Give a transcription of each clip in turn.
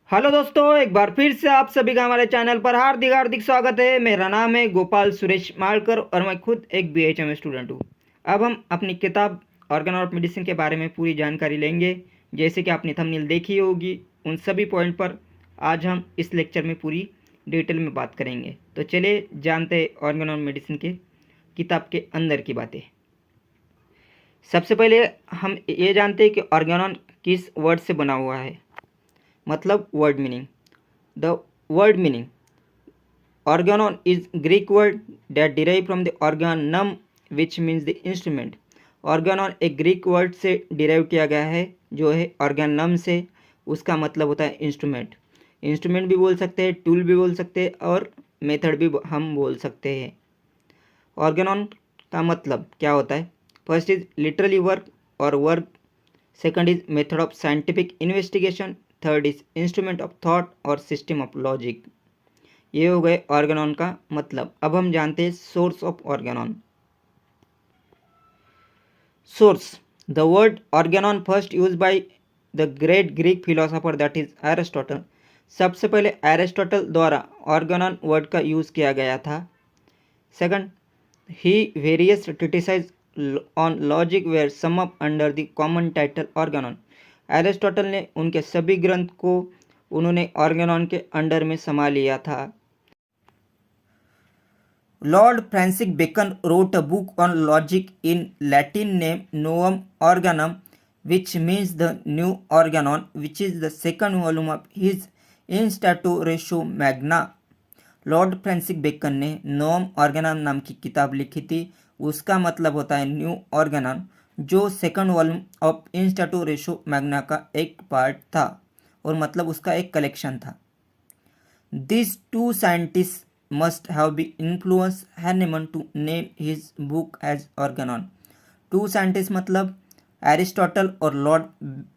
Hello दोस्तों, एक बार फिर से आप सभी का हमारे चैनल पर हार्दिक हार्दिक स्वागत है। मेरा नाम है गोपाल सुरेश मालकर और मैं खुद एक बीएचएम स्टूडेंट हूँ। अब हम अपनी किताब ऑर्गन ऑफ मेडिसिन के बारे में पूरी जानकारी लेंगे। जैसे कि आपने थंबनेल देखी होगी, उन सभी पॉइंट पर आज हम इस लेक्चर में पूरी डिटेल में बात करेंगे। तो चलिए जानते हैं ऑर्गन ऑफ मेडिसिन के किताब के अंदर की बातें। सबसे पहले हम ये जानते हैं कि ऑर्गेनॉन किस वर्ड से बना हुआ है, मतलब word meaning. The word meaning, organon is Greek word that derive from the organum which means the instrument। organon एक ग्रीक वर्ड से डिराइव किया गया है जो है organum से, उसका मतलब होता है इंस्ट्रूमेंट। इंस्ट्रूमेंट भी बोल सकते हैं, टूल भी बोल सकते हैं और मेथड भी हम बोल सकते हैं। organon का मतलब क्या होता है? फर्स्ट इज लिटरली वर्क और work, second is method of scientific investigation, third is instrument of thought और सिस्टम ऑफ लॉजिक। ये हो गए ऑर्गेनॉन का मतलब। अब हम जानते हैं source of Organon. Source, the word Organon first use by the great Greek philosopher that is Aristotle. सबसे पहले एरिस्टोटल द्वारा ऑर्गेनॉन वर्ड का यूज किया गया था। Second, he various criticise on logic where sum up under the common title Organon. Aristotle ने उनके सभी ग्रंथ को उन्होंने ऑर्गेनॉन के अंडर में समा लिया था। Lord Francis Bacon wrote a book on logic in Latin named Novum Organum, which means the new organon, which is the second volume of his Instato Ratio Magna। Lord Francis Bacon ने Novum ऑर्गेनम नाम की किताब लिखी थी। उसका मतलब होता है न्यू ऑर्गेनम, जो second volume of instauratio magna का एक पार्ट था और मतलब उसका एक कलेक्शन था। This two scientist must have been influenced Hahnemann to name his book as Organon। Two scientist मतलब एरिस्टोटल और लॉर्ड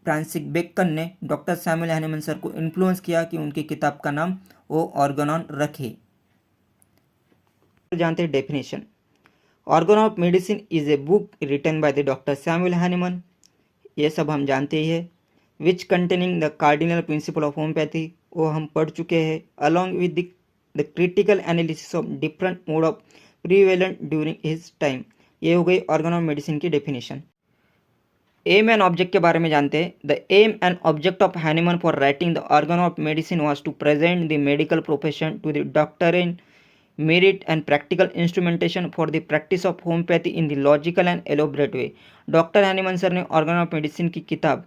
फ्रांसिस बेकन ने डॉक्टर सैमुअल हैनेमन सर को इन्फ्लुएंस किया कि उनकी किताब का नाम वो ऑर्गेनॉन रखे। जानते हैं definition. Organ of medicine is a book written by the doctor Samuel Hahnemann, ये सब हम जानते ही है। Which containing the cardinal principle of homeopathy, वो हम पढ़ चुके हैं। Along with the critical analysis of different mode of prevalent during his time. ये हो गई ऑर्गन ऑफ मेडिसिन की डेफिनेशन। एम एंड ऑब्जेक्ट के बारे में जानते हैं। The aim and object of Hahnemann for writing the organ of medicine was to present the medical profession to the doctor in merit and practical instrumentation for the practice of homeopathy in the logical and elaborate way। Doctor Hahnemann sir ने organ of medicine की किताब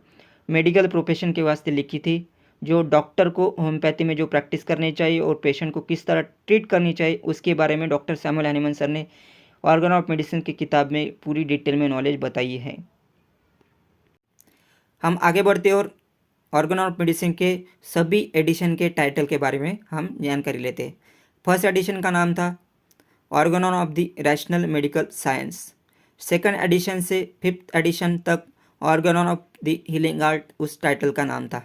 medical profession के वास्ते लिखी थी, जो doctor को homeopathy में जो प्रैक्टिस करनी चाहिए और पेशेंट को किस तरह ट्रीट करनी चाहिए उसके बारे में डॉक्टर सैमुअल हैनीमन सर ने ऑर्गन ऑफ मेडिसिन की किताब में पूरी डिटेल में नॉलेज बताई है। हम आगे बढ़ते और ऑर्गन ऑफ मेडिसिन के सभी एडिशन के टाइटल के बारे में हम जानकारी लेते हैं। फर्स्ट एडिशन का नाम था Organon of the rational medical science. Second edition से फिफ्थ एडिशन तक Organon of the healing art उस टाइटल का नाम था।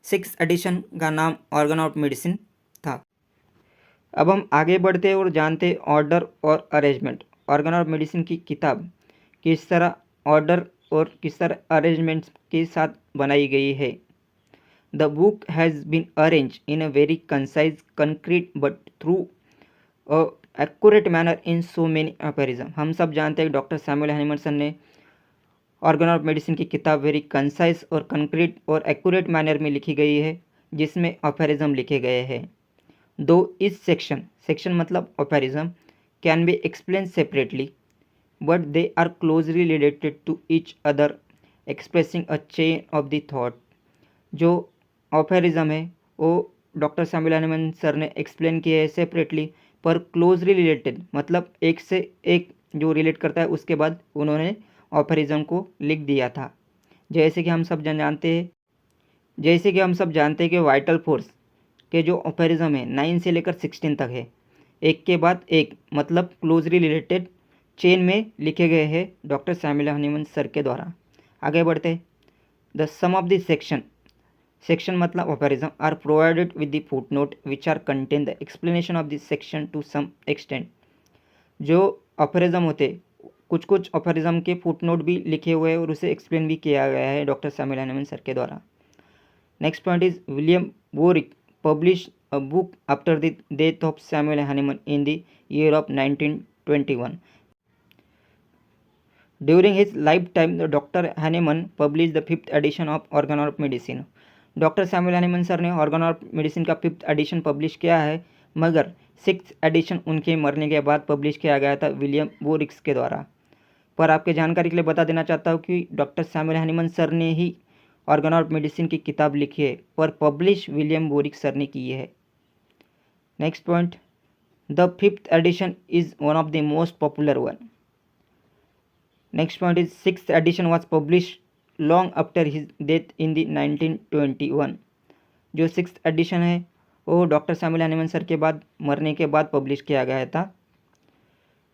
सिक्स एडिशन का नाम ऑर्गन ऑफ मेडिसिन था। अब हम आगे बढ़ते और जानते ऑर्डर और अरेंजमेंट। ऑर्गन ऑफ मेडिसिन की किताब किस तरह ऑर्डर और किस तरह अरेंजमेंट के साथ बनाई गई है। The book has been arranged in a very concise, concrete but through a accurate manner in so many aphorisms। हम सब जानते हैं डॉक्टर सैमुअल हैनीमन ने ऑर्गन ऑफ मेडिसिन की किताब वेरी कंसाइज और कंक्रीट और एक्यूरेट मैनर में लिखी गई है, जिसमें अफेरिज्म लिखे गए हैं। दो इस सेक्शन मतलब aphorism can be explain separately but they are closely related to each other expressing a chain of the thought. जो ऑफेरिज्म है वो डॉक्टर सैमुअल हैनीमन सर ने एक्सप्लेन किया है सेपरेटली पर क्लोजली रिलेटेड, मतलब एक से एक जो रिलेट करता है उसके बाद उन्होंने ऑफेरिज्म को लिख दिया था। जैसे कि हम सब जानते हैं कि वाइटल फोर्स के जो ऑफेरिज्म है 9 से लेकर 16 तक है, एक के बाद एक मतलब क्लोजली रिलेटेड चेन में लिखे गए हैं डॉक्टर सैमुअल हैनीमन सर के द्वारा। आगे बढ़ते, the sum of the section मतलब aphorism are provided with the footnote which are contain the explanation of this section to some extent. जो अफेरिज्म होते कुछ अफेरिज्म के फुटनोट भी लिखे हुए हैं और उसे एक्सप्लेन भी किया गया है डॉक्टर सैमुअल हैनीमन सर के द्वारा। Next point is William Warwick published a book after the death of Samuel Hahnemann in the year of 1921. During his lifetime, Dr. Hahnemann published the 5th edition of Organ of Medicine. Doctor Samuel Hahnemann sir ने organ of medicine का 5th addition publish किया है, मगर 6th addition उनके मरने के बाद publish किया गया था विलियम वोरिक्स के द्वारा। पर आपके जानकारी के लिए बता देना चाहता हूँ कि डॉक्टर सैमुअल हनीमन सर ने ही ऑर्गन ऑफ मेडिसिन की किताब लिखी है, पर पब्लिश विलियम वोरिक्स सर ने की है। Next point, the 5th edition is one of the most popular one. Next point is 6th edition was publish long after his death in the 1921। जो 6th addition है वो डॉक्टर सैमुअल हनीमन सर के बाद मरने के बाद publish किया गया था।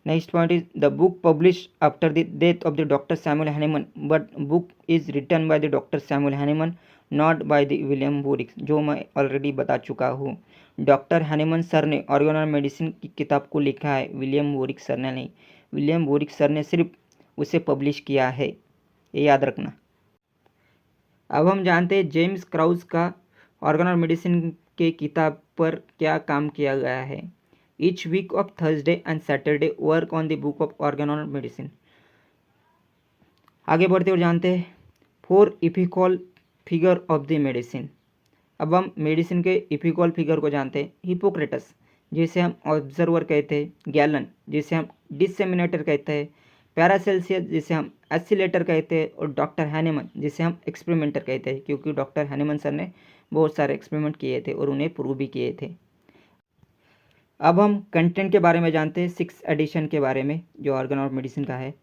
Next point is the book publish after the death of the doctor Samuel Hahnemann, but book is written by the doctor Samuel Hahnemann, not by the William वोरिक्स, जो मैं ऑलरेडी बता चुका हूँ। डॉक्टर हनीमन सर ने organ of medicine की किताब को लिखा है, विलियम वोरिक्स सर ने नहीं। विलियम वोरिक्स सर ने सिर्फ उसे पब्लिश किया है, ये याद रखना। अब हम जानते हैं जेम्स क्राउज का ऑर्गन ऑफ मेडिसिन के किताब पर क्या काम किया गया है। Each week of Thursday and Saturday work on the book of organ of medicine. आगे बढ़ते और जानते हैं 4 epochal figure of the medicine. अब हम मेडिसिन के इपिकॉल फिगर को जानते हैं। हिपोक्रेटस जिसे हम ऑब्जर्वर कहते हैं, गैलन जिसे हम डिसेमिनेटर कहते हैं, पैरासेल्सियस जिसे हम एसिलेटर कहते हैं, और डॉक्टर हैनेमन जिसे हम एक्सपेरिमेंटर कहते हैं, क्योंकि डॉक्टर हैनेमन सर ने बहुत सारे एक्सपेरिमेंट किए थे और उन्हें प्रूव भी किए थे। अब हम कंटेंट के बारे में जानते हैं 6th एडिशन के बारे में, जो ऑर्गन ऑफ मेडिसिन का है।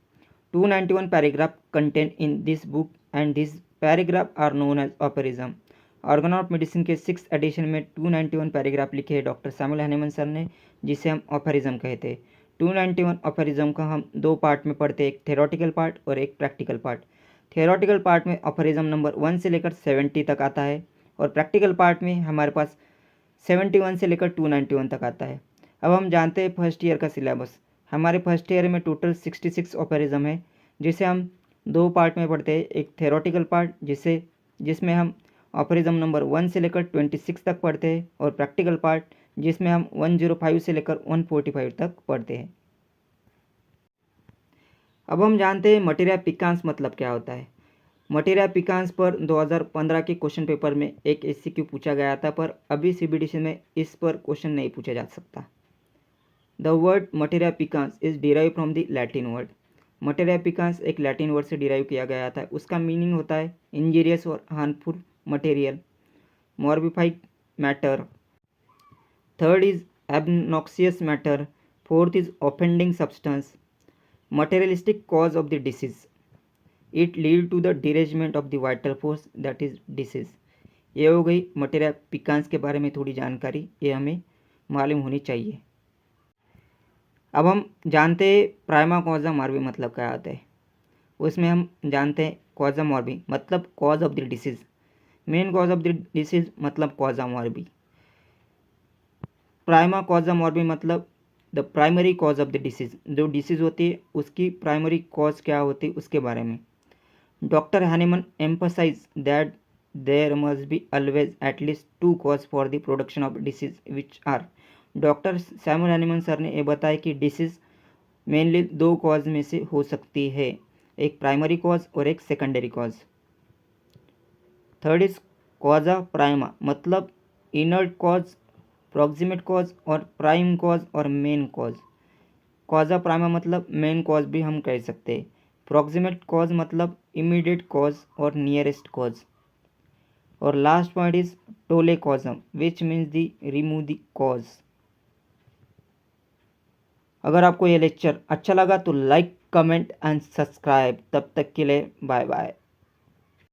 291 paragraph content in this book and this paragraph are known as aphorism. Organ of medicine के 6th एडिशन में 291 पैराग्राफ लिखे हैं डॉक्टर सैमुअल हनीमन सर ने, जिसे हम ऑपेरिज्म कहते हैं। 291 ऑपेरिज्म का हम 2 पार्ट में पढ़ते हैं, एक थेरोटिकल पार्ट और एक प्रैक्टिकल पार्ट। थेरोटिकल पार्ट में ऑपेरिज्म नंबर 1 से लेकर 70 तक आता है, और प्रैक्टिकल पार्ट में हमारे पास 71 से लेकर 291 तक आता है। अब हम जानते हैं फर्स्ट ईयर का सिलेबस। हमारे फर्स्ट ईयर में टोटल 66 ऑपेरिज्म है, जिसे हम 2 पार्ट में पढ़ते हैं, एक थेरोटिकल पार्ट जिसमें हम ऑपेरिज्म नंबर 1 से लेकर 26 तक पढ़ते हैं, और प्रैक्टिकल पार्ट जिसमें हम 105 से लेकर 145 तक पढ़ते हैं। अब हम जानते हैं मटेरिया पिकांस मतलब क्या होता है। मटेरिया पिकांस पर 2015 के क्वेश्चन पेपर में एक एमसीक्यू पूछा गया था, पर अभी सीबीडीसी में इस पर क्वेश्चन नहीं पूछा जा सकता। The word materia peccans is derive from the Latin word. Materia peccans एक लैटिन वर्ड से डिराइव किया गया था। उसका मीनिंग होता है इंजीरियस और harmful material, morbific matter. Third is obnoxious matter. Fourth is offending substance. Materialistic cause of the disease, it lead to the derangement of the vital force that is disease. ये हो गई materia पिकांस के बारे में थोड़ी जानकारी, ये हमें मालूम होनी चाहिए। अब हम जानते हैं प्राइमा कॉजा मॉर्बी मतलब क्या होता है। उसमें हम जानते हैं कॉजा मॉर्बी मतलब cause of the disease, main cause of the disease मतलब कॉजा मॉर्बी। प्राइमा कॉजा मॉर्बी मतलब the primary cause of the disease, जो डिसीज होती है उसकी प्राइमरी कॉज क्या होती है उसके बारे में। Doctor Hahnemann emphasise that there must be always at least 2 cause for the production of disease which are. Doctor Samuel Hahnemann sir ने यह बताया कि डिसीज मेनली 2 कॉज में से हो सकती है, एक प्राइमरी कॉज और एक secondary cause. Third is causa prima मतलब इनर्ट कॉज, प्रॉक्सिमेट कॉज और प्राइम कॉज और मेन कॉज। कॉजा प्राइमा मतलब मेन कॉज भी हम कह सकते हैं। प्रॉक्सिमेट कॉज मतलब इमीडिएट कॉज और नियरेस्ट कॉज। और last point is tolle causam which means the remove the cause. अगर आपको ये लेक्चर अच्छा लगा तो लाइक, कमेंट एंड सब्सक्राइब। तब तक के लिए बाय बाय।